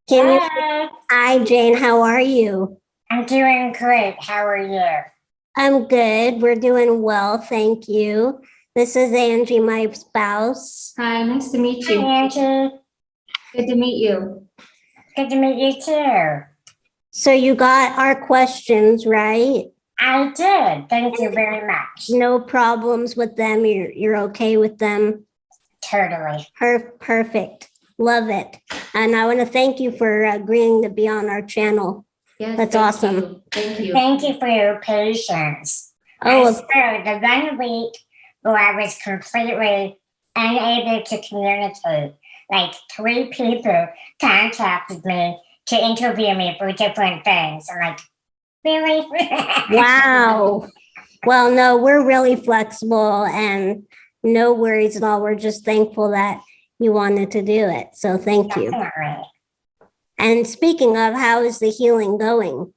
Can you? Hey, Hi, Jane. How are you? I'm doing great. How are you? I'm good. We're doing well. Thank you. This is Angie, my spouse. Hi, nice to meet Hi, you. Angie. Good to meet you. Good to meet you too. So you got our questions, right? I did. Thank you very much. No problems with them. You're okay with them. Totally. Perfect. Love it. And I want to thank you for agreeing to be on our channel. Yes, That's thank awesome. you. Thank you. Thank you for your patience. I Oh, swear, the 1 week where I was completely unable to communicate, like 3 people contacted me to interview me for different things. I'm like, really? wow. Well, no, we're really flexible and no worries at all. We're just thankful that you wanted to do it. So thank you. Definitely. And speaking of, how is the healing going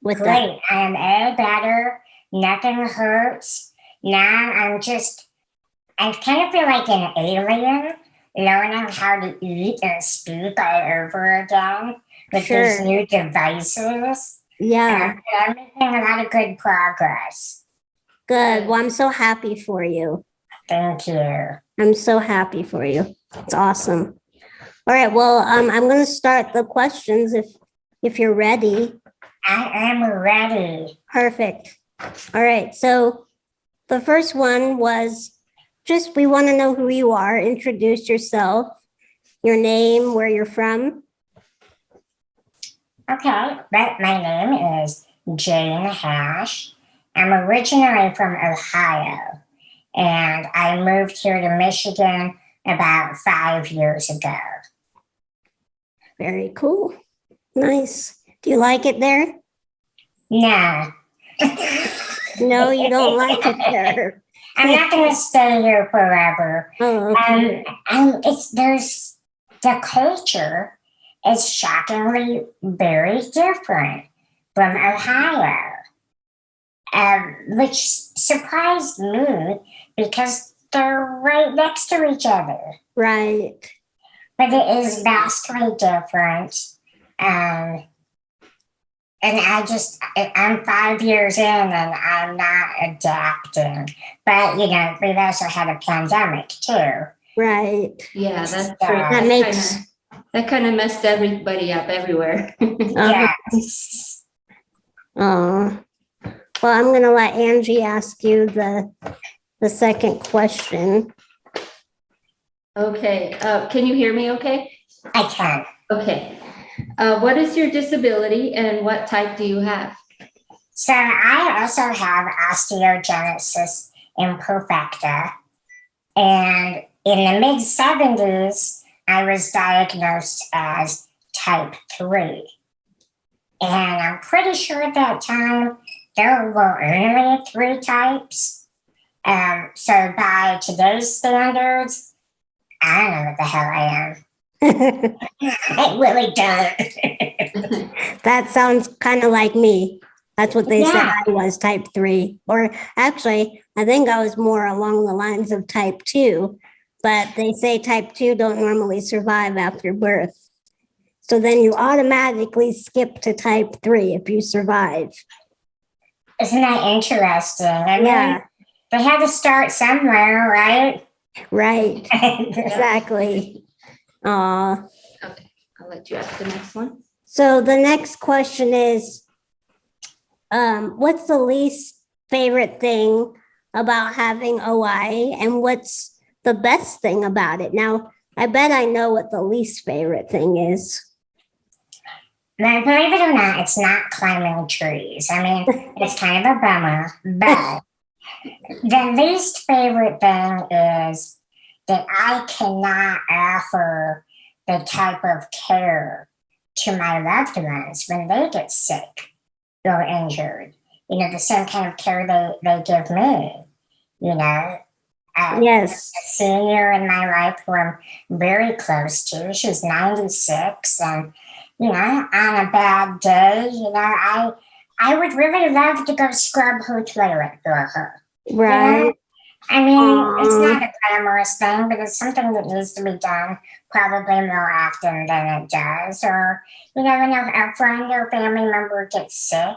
with that? Great. I am all better. Nothing hurts. Now I kind of feel like an alien learning how to eat and speak all over again with these Sure. new devices. Yeah, I'm making a lot of good progress. good. Well, I'm so happy for you. Thank you. I'm so happy for you. It's awesome. All right. Well, I'm going to start the questions if you're ready. I am ready. Perfect. All right. So the first one was just we want to know who you are. Introduce yourself, your name, where you're from. Okay, but my name is Jane Hash. I'm originally from Ohio, and I moved here to Michigan about 5 years ago. Very cool. Nice. Do you like it there? No. No, you don't like it there. I'm not going to stay here forever. Oh, okay. It's there's the culture is shockingly very different from Ohio, which surprised me because they're right next to each other. Right. But it is vastly different. And I'm 5 years in and I'm not adapting. But, we've also had a pandemic too. Right. Yeah, that's true. That makes That kind of messed everybody up everywhere. Yes. Well, I'm gonna let Angie ask you the second question. Okay, can you hear me okay? I can. Okay. What is your disability and what type do you have? So I also have osteogenesis imperfecta. And in the mid 70s, I was diagnosed as type 3. And I'm pretty sure at that time there were only 3 types. So by today's standards, I don't know what the hell I am. I really don't. That sounds kind of like me. That's what they said Yeah. I was, type 3. Or actually, I think I was more along the lines of type 2. But they say type 2 don't normally survive after birth. So then you automatically skip to type 3 if you survive. Isn't that interesting? I mean, Yeah, they had to start somewhere, right? right. Exactly. Okay, I'll let you ask the next one. So the next question is, what's the least favorite thing about having OI and what's the best thing about it? Now, I bet I know what the least favorite thing is. Now, believe it or not, it's not climbing trees. I mean, it's kind of a bummer, but the least favorite thing is that I cannot offer the type of care to my loved ones when they get sick or injured. The same kind of care they give me. Yes. A senior in my life who I'm very close to. She's 96, and on a bad day, I would really love to go scrub her toilet for her. Right. I mean, it's Aw. not a glamorous thing, but it's something that needs to be done probably more often than it does. Or, when a friend or family member gets sick,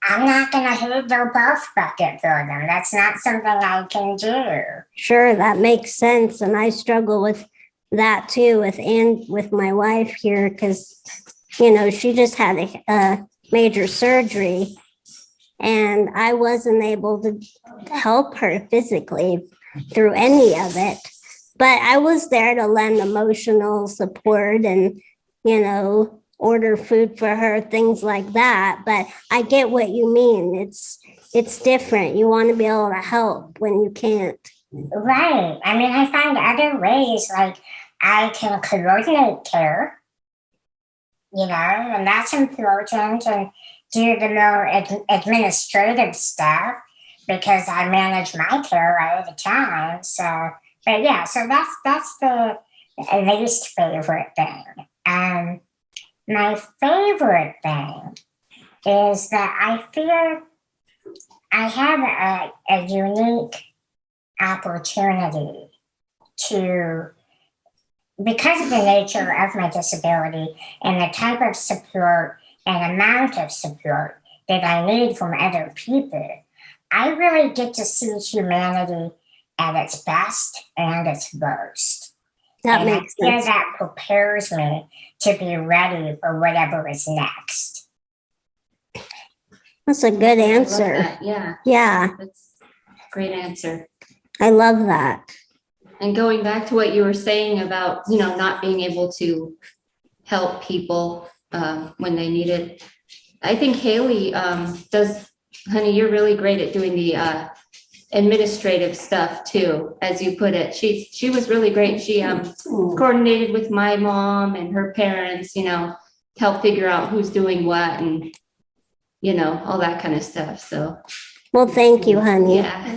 I'm not going to hold their birth bucket for them. That's not something I can do. Sure, that makes sense. And I struggle with that too with my wife here because, she just had a major surgery and I wasn't able to help her physically through any of it. But I was there to lend emotional support and, order food for her, things like that. But I get what you mean. It's different. You want to be able to help when you can't. Right. I mean, I find other ways, like I can coordinate care, and that's important, and do the more administrative stuff because I manage my care all the time. So, but yeah, so that's the least favorite thing. My favorite thing is that I feel I have a unique opportunity to, because of the nature of my disability and the type of support and amount of support that I need from other people, I really get to see humanity at its best and its worst. That And I makes feel sense. that prepares me to be ready for whatever is next. That's a good I love answer. that. Yeah, Yeah, that's a great answer. I love that. And going back to what you were saying about, not being able to help people when they need it. I think Haley honey, you're really great at doing the administrative stuff too, as you put it. She was really great. She coordinated with my mom and her parents, help figure out who's doing what and, all that kind of stuff. So, Well, thank you, honey. yeah.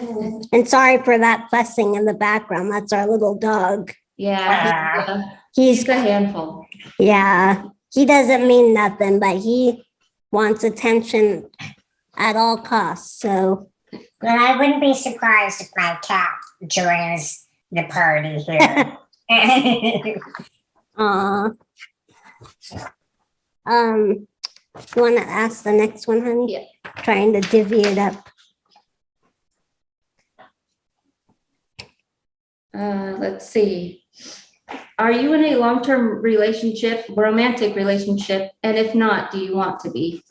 And sorry for that fussing in the background. That's our little dog. Yeah. He's, He's a handful. yeah, he doesn't mean nothing, but he wants attention at all costs. So, Well, I wouldn't be surprised if my cat joins the party here. You want to ask the next one, honey? Yeah. Trying to divvy it up. Let's see. Are you in a long-term relationship, romantic relationship? And if not, do you want to be?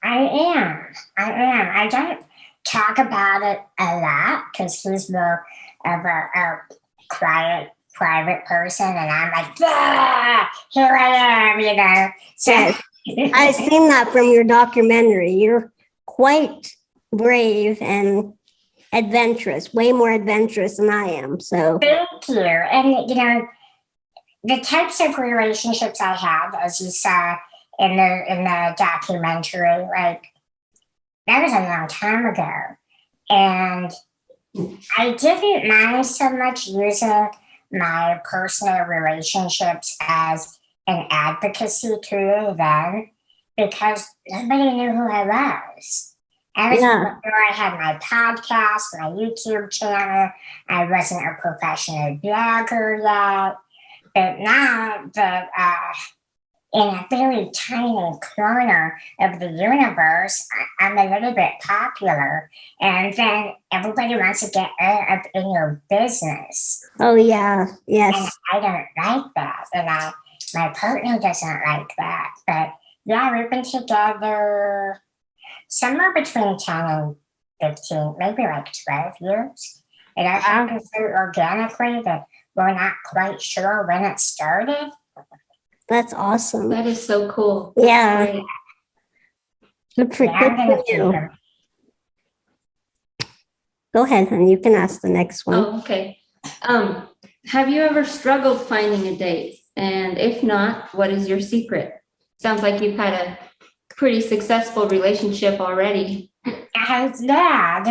I am. I don't talk about it a lot because he's more of a quiet, private person, and I'm like, here I am, So Yes. I've seen that from your documentary. You're quite brave and adventurous, way more adventurous than I am. So, thank you. And the types of relationships I had, as you saw in the documentary, like that was a long time ago, and I didn't mind so much using my personal relationships as an advocacy tool then because nobody knew who I was. I was Yeah. before I had my podcast, my YouTube channel. I wasn't a professional blogger yet. But now that in a very tiny corner of the universe, I'm a little bit popular. And then everybody wants to get up in your business. oh yeah, And yes. I don't like that. And my partner doesn't like that. But yeah, we've been together somewhere between 10 and 15, maybe like 12 years. It all happened so organically that we're not quite sure when it started. That's awesome. That is so cool. Yeah. Great. Good for, Yeah, I'm good gonna for keep you. them. Go ahead, honey. You can ask the next one. Oh, okay. Have you ever struggled finding a date? And if not, what is your secret? Sounds like you've had a pretty successful relationship already. Yeah,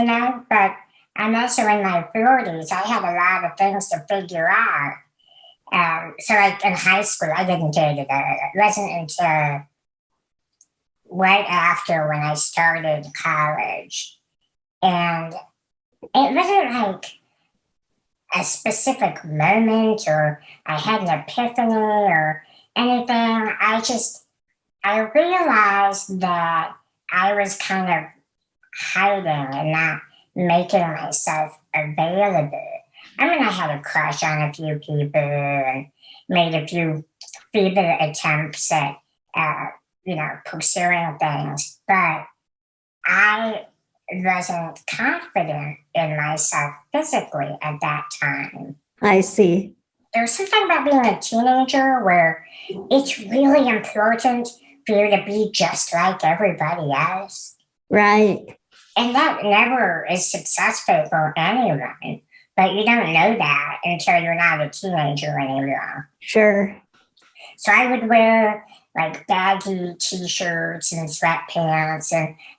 but I'm also in my 40s. I had a lot of things to figure out. So, like in high school, I didn't date it. It wasn't until right after when I started college. And it wasn't like a specific moment or I had an epiphany or anything. I realized that I was kind of hiding and not making myself available. I mean, I had a crush on a few people and made a few feeble attempts at, pursuing things, but I wasn't confident in myself physically at that time. I see. There's something about being a teenager where it's really important for you to be just like everybody else. Right. And that never is successful for anyone. But you don't know that until you're not a teenager anymore. Sure. So I would wear like baggy t-shirts and sweatpants,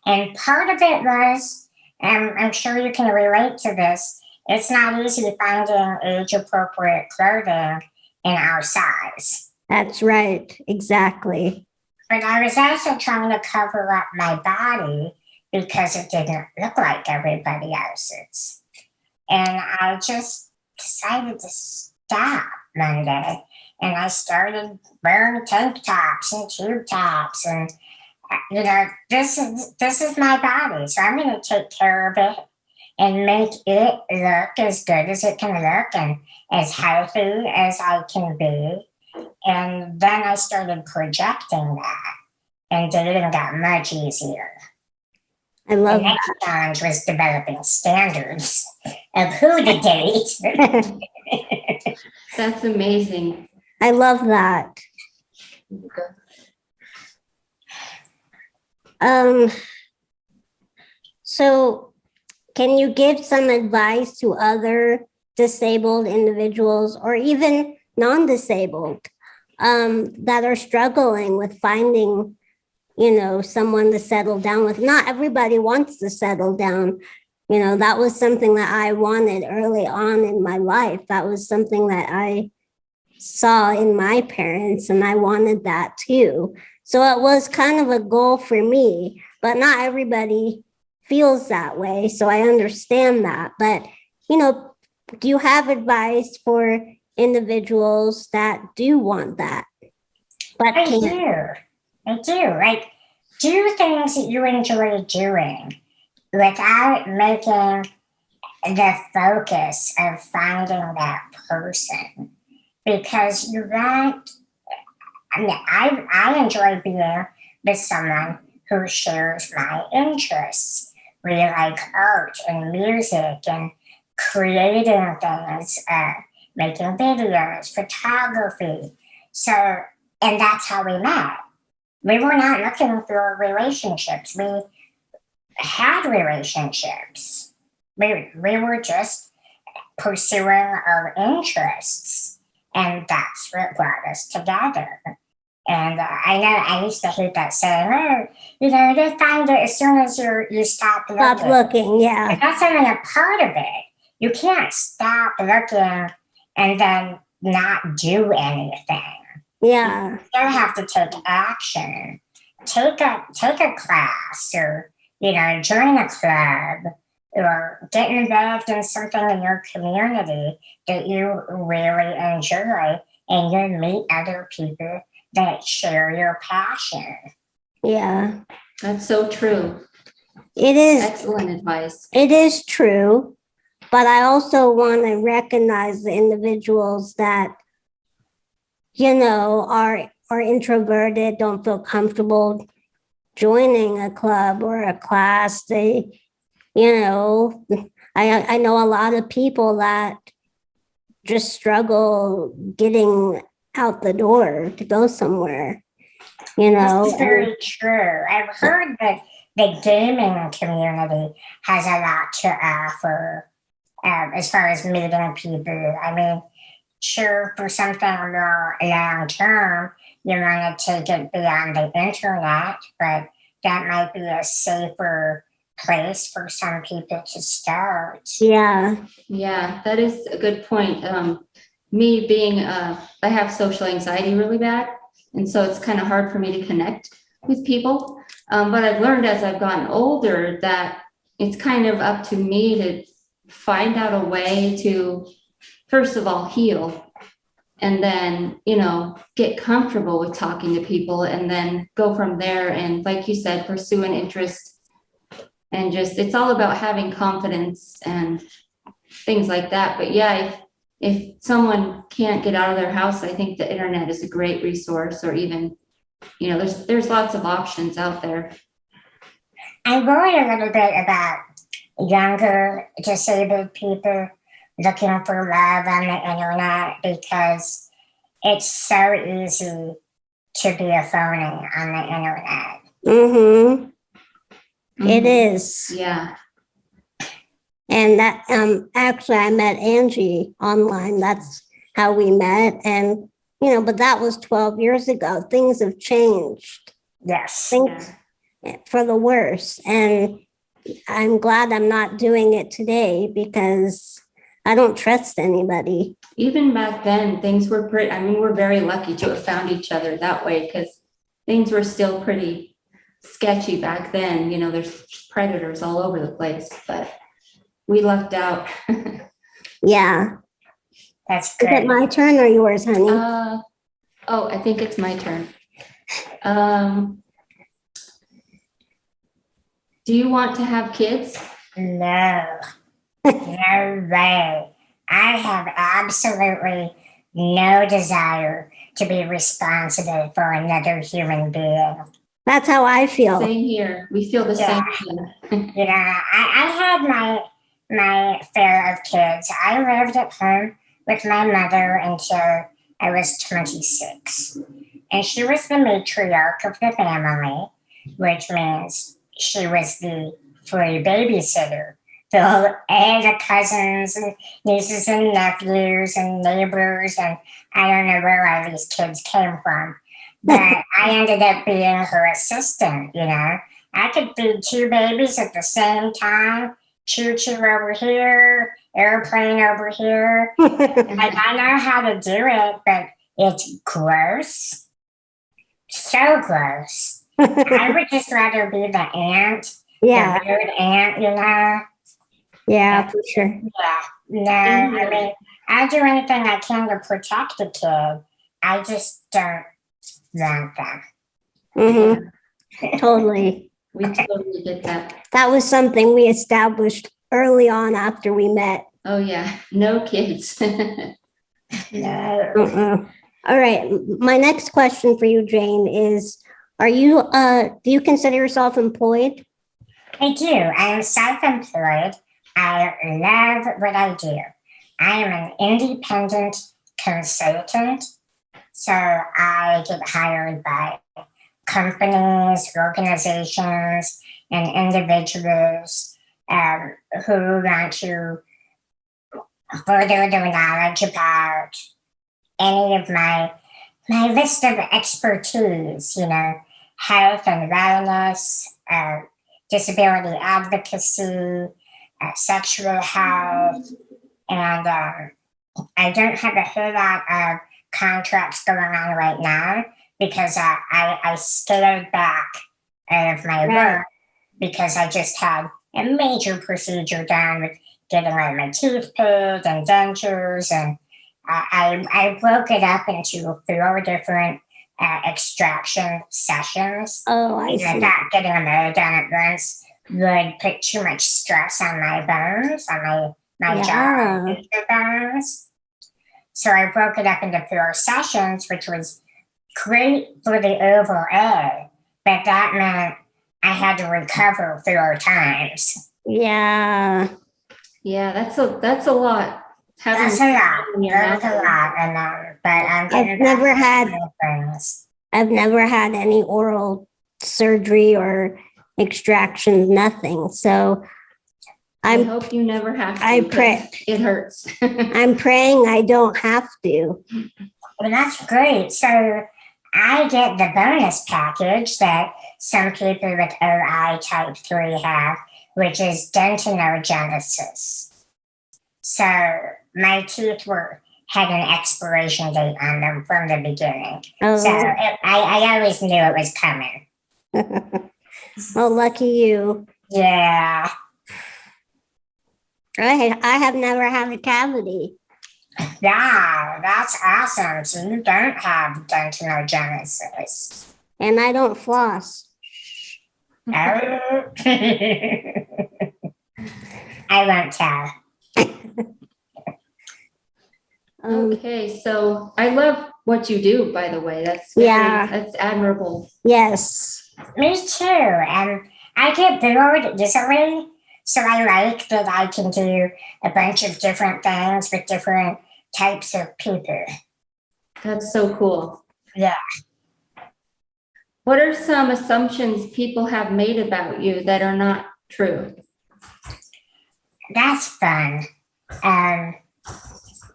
and part of it was, and I'm sure you can relate to this, it's not easy finding age appropriate clothing in our size. That's right. Exactly. But I was also trying to cover up my body because it didn't look like everybody else's. And I just decided to stop one day. And I started wearing tank tops and tube tops. And, this is my body. So I'm going to take care of it and make it look as good as it can look and as healthy as I can be. And then I started projecting that. And dating got much easier. I love the next challenge was developing standards of who to date. that. That's amazing. I love that. So can you give some advice to other disabled individuals or even non-disabled that are struggling with finding, someone to settle down with? Not everybody wants to settle down. That was something that I wanted early on in my life. That was something that I saw in my parents, and I wanted that too. So it was kind of a goal for me, but not everybody feels that way. So I understand that. But, do you have advice for individuals that do want that? But I do. Like, do things that you enjoy doing without making the focus of finding that person. Because I enjoy being with someone who shares my interests. We like art and music and creating things, making videos, photography. So, and that's how we met. We were not looking for relationships. We had relationships. We were just pursuing our interests. And that's what brought us together. And I know I used to hate that saying, you find it as soon as you stop looking. Stop looking, yeah. But that's only a part of it. You can't stop looking and then not do anything. Yeah. You still have to take action. Take a class or, join a club or get involved in something in your community that you really enjoy, and you meet other people that share your passion. Yeah. That's so true. It is. Excellent advice. It is true. But I also want to recognize the individuals that, are introverted, don't feel comfortable joining a club or a class. They, I know a lot of people that just struggle getting out the door to go somewhere, This is very true. I've heard that the gaming community has a lot to offer as far as meeting people. I mean, sure, for something more long term, you want to take it beyond the internet, but that might be a safer place for some people to start. Yeah. Yeah, that is a good point. Me being, I have social anxiety really bad. And so it's kind of hard for me to connect with people. But I've learned as I've gotten older that it's kind of up to me to find out a way to, first of all, heal, and then, get comfortable with talking to people, and then go from there. And like you said, pursue an interest, and just, it's all about having confidence and things like that. But yeah, if someone can't get out of their house, I think the internet is a great resource, or even, there's lots of options out there. I worry a little bit about younger disabled people looking for love on the internet, because it's so easy to be a phony on the internet. It is. Yeah. And that actually I met Angie online. That's how we met. And, but that was 12 years ago. Things have changed. Yes. Things for the worse. And I'm glad I'm not doing it today, because I don't trust anybody. Even back then, things were we're very lucky to have found each other that way, because things were still pretty sketchy back then. There's predators all over the place, but we lucked out. Yeah. That's Is good. it my turn or yours, honey? I think it's my turn. Do you want to have kids? No. No way. I have absolutely no desire to be responsible for another human being. That's how I feel. Same here. We feel the same thing. I had my share of kids. I lived at home with my mother until I was 26. And she was the matriarch of the family, which means she was the free babysitter. All the cousins and nieces and nephews and neighbors, and I don't know where all these kids came from. But I ended up being her assistant, I could feed two babies at the same time. Choo-choo over here, airplane over here. Like, I know how to do it, but it's gross. So gross. I would just rather be the aunt, Yeah. the weird aunt, Yeah, for sure. Yeah. No, I mean, I'll do anything I can to protect the kid. I just don't want them. Totally. We totally get that. That was something we established early on after we met. Oh yeah, no kids. No. All right. My next question for you, Jane, is, do you consider yourself employed? I do. I am self-employed. I love what I do. I am an independent consultant. So I get hired by companies, organizations, and individuals who want to further their knowledge about any of my list of expertise, health and wellness, disability advocacy, sexual health, and I don't have a whole lot of contracts going on right now, because I scaled back of my work, because I just had a major procedure done with getting all my teeth pulled and dentures, and I broke it up into 4 different extraction sessions. Oh, I see. I thought getting them all done at once would put too much stress on my bones, on my jaw and bones. So I broke it up into 4 sessions, which was great for the overall, but that meant I had to recover 4 times. Yeah. Yeah, that's a lot. That's a lot. That's a lot, but I'm getting I've never had any oral surgery or extraction, nothing. So I hope you never have to. I pray. It hurts. I'm praying I don't have to. Well, that's great. So I get the bonus package that some people with OI type 3 have, which is dentinogenesis. So my teeth had an expiration date on them from the beginning. Oh. So I always knew it was coming. Oh, lucky you. Yeah. Right. I have never had a cavity. Yeah, that's awesome. So you don't have dentinogenesis. And I don't floss. Oh. I won't tell. Okay, so I love what you do, by the way. Yeah. That's admirable. Yes. Me too. And I get bored easily. So I like that I can do a bunch of different things with different types of people. That's so cool. Yeah. What are some assumptions people have made about you that are not true? That's fun.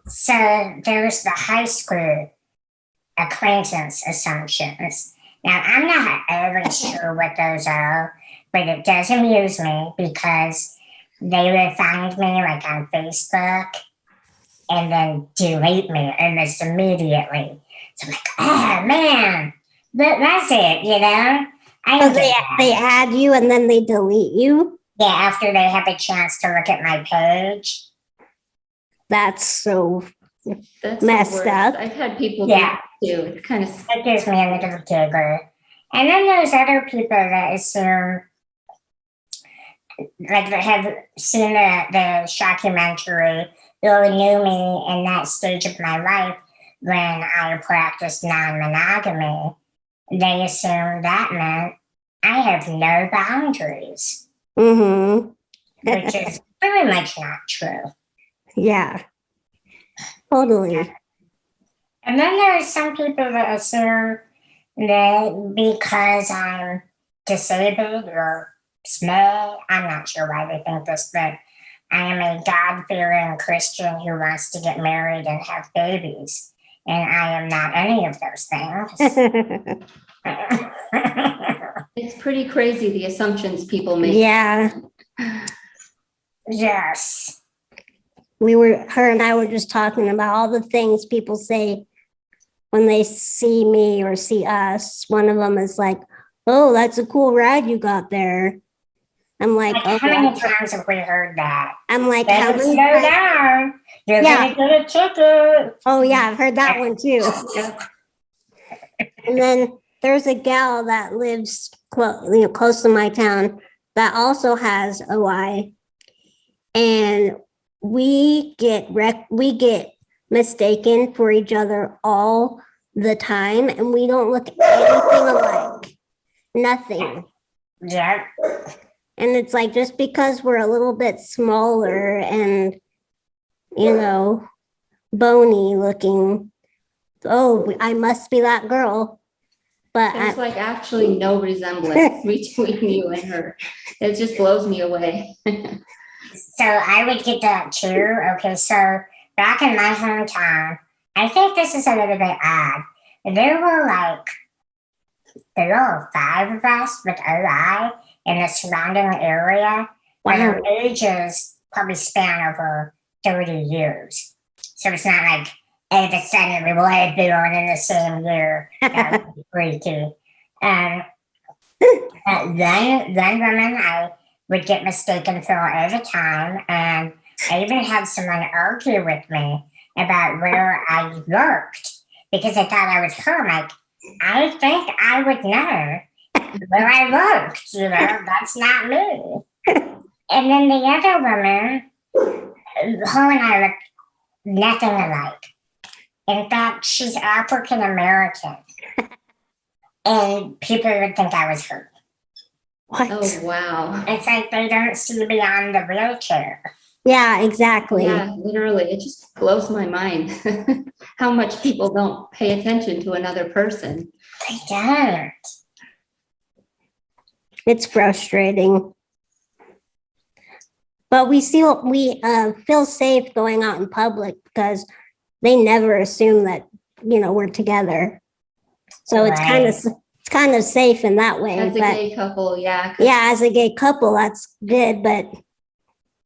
So there's the high school acquaintance assumptions. Now, I'm not always sure what those are, but it does amuse me because they will find me like on Facebook and then delete me almost immediately. So I'm like, oh man, that's it, you know? I So don't get that. they add you and then they delete you. Yeah, after they have a chance to look at my page. That's so That's the messed worst. up. I've had people Yeah. do that too. It's kind of It gives me a little giggle. And then there's other people that assume, like they have seen the documentary, they knew me in that stage of my life when I practiced non-monogamy. They assume that meant I have no boundaries, Mm-hmm. which is very much not true. Yeah. Totally. And then there are some people that assume that because I'm disabled or small, I'm not sure why they think this, but I am a God-fearing Christian who wants to get married and have babies. And I am not any of those things. it's pretty crazy the assumptions people make. Yeah. Yes. Her and I were just talking about all the things people say when they see me or see us. One of them is like, oh, that's a cool ride you got there. I'm like, How many times have we heard that? I'm like, how many slow down. You're Yeah. gonna get a ticket. Oh yeah, I've heard that one too. And then there's a gal that lives close to my town that also has OI, and we get mistaken for each other all the time, and we don't look anything alike. Nothing. Yeah. And it's like just because we're a little bit smaller and bony looking, oh, I must be that girl. But There's like actually no resemblance between you and her. It just blows me away. So I would get that too. Okay, so back in my hometown, I think this is a little bit odd. There were 5 of us with OI in the surrounding area. And our ages probably span over 30 years. So it's not like all of a sudden we were all born in the same year. That would be freaky. And then women I would get mistaken for all the time. And I even had someone argue with me about where I worked because they thought I was her. I'm like, I think I would know where I worked, that's not me. And then the other woman, her and I look nothing alike. In fact, she's African American. And people would think I was her. What? Oh, wow. It's like they don't see beyond the wheelchair. Yeah, exactly. Yeah, literally. It just blows my mind how much people don't pay attention to another person. They don't. It's frustrating. But we feel safe going out in public because they never assume that, we're together. So Right. it's kind of safe in that way. As a gay couple, yeah. Yeah, as a gay couple, that's good, but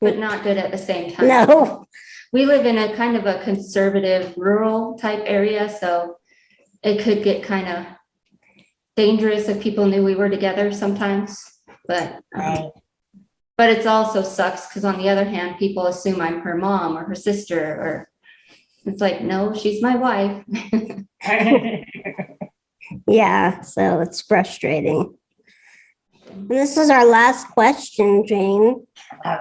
not good at the same time. no. We live in a kind of a conservative rural type area, so it could get kind of dangerous if people knew we were together sometimes. But Right. But it's also sucks because on the other hand, people assume I'm her mom or her sister, or it's like, no, she's my wife. Yeah, so it's frustrating. And this is our last question, Jane.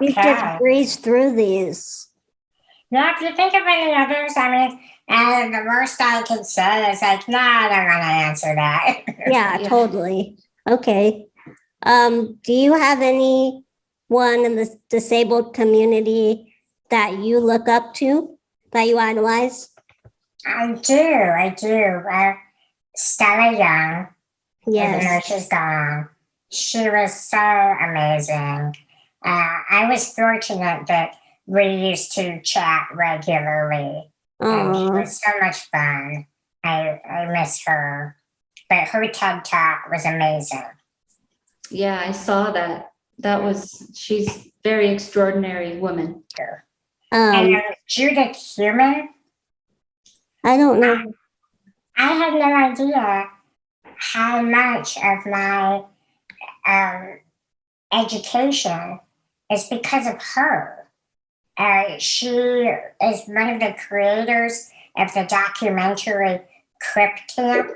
We just Okay. breeze through these. Now, if you think of any others, I mean, the worst I could say is like, no, I don't want to answer that. Yeah, Yeah. totally. Okay. Do you have anyone in the disabled community that you look up to, that you idolize? I do. Stella Young, even though Yes. she's gone, she was so amazing. I was fortunate that we used to chat regularly, and she Oh, was so much fun. I miss her, but her TED Talk was amazing. Yeah, I saw that. She's very extraordinary woman. And Judith Human, I don't know. I had no idea how much of my education is because of her. She is one of the creators of the documentary Crip Camp,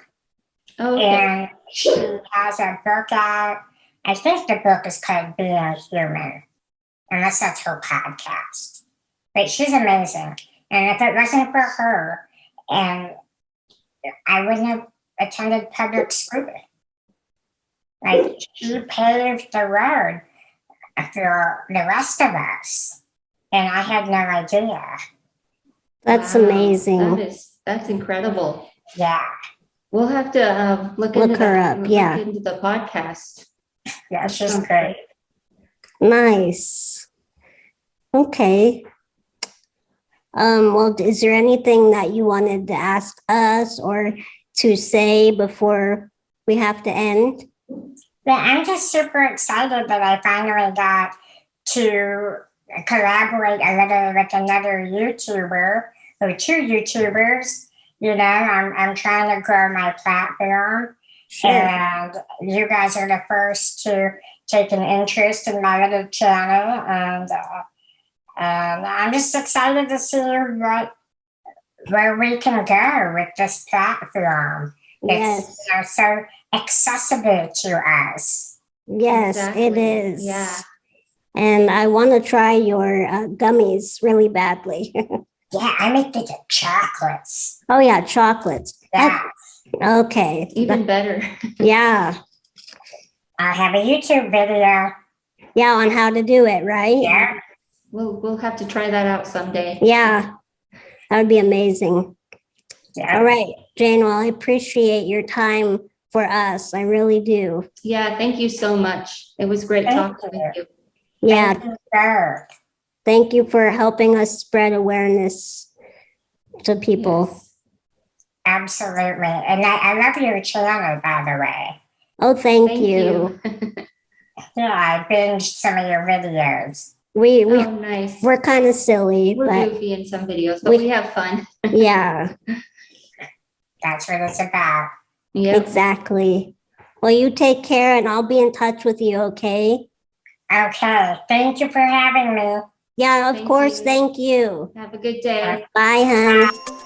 Oh, okay. and she has a book out. I think the book is called Being a Human, unless that's her podcast. But she's amazing. And if it wasn't for her, and I wouldn't have attended public school. Like, she paved the road for the rest of us. And I had no idea. That's Wow, amazing. That's incredible. Yeah. We'll have to look Look into her that. up, yeah. Look into the podcast. Yeah, she's Sounds great. Nice. Okay. Well, is there anything that you wanted to ask us or to say before we have to end? Yeah, I'm just super excited that I finally got to collaborate a little with another YouTuber or two YouTubers. You know, I'm trying to grow my platform, Sure. and you guys are the first to take an interest in my little channel, and I'm just excited to see where we can go with this platform. Yes. It's so accessible to us. Yes, it Exactly. is. Yeah. And I want to try your gummies really badly. Yeah, I make the chocolates. Oh, yeah, chocolates. Yeah, Okay. Even better. Yeah. I have a YouTube video. Yeah, on how to do it, right? Yeah, We'll have to try that out someday. Yeah. That would be amazing. yeah. All right, Jane, well, I appreciate your time for us. I really do. Yeah, thank you so much. It was great Thank talking with you. Yeah. Thank you both. Thank you for helping us spread awareness to people. Yes. Absolutely. And I love your channel, by the way. Oh, thank Thank you. Yeah, I binged some of your videos. Oh, nice. We're kind of silly, We're but goofy in some videos, but we- we have fun. yeah, That's what it's about. Yeah. exactly. Well, you take care and I'll be in touch with you, okay? Okay. Thank you for having me. Yeah, of Thank course. you. Thank you. Have a good day. Bye, hon.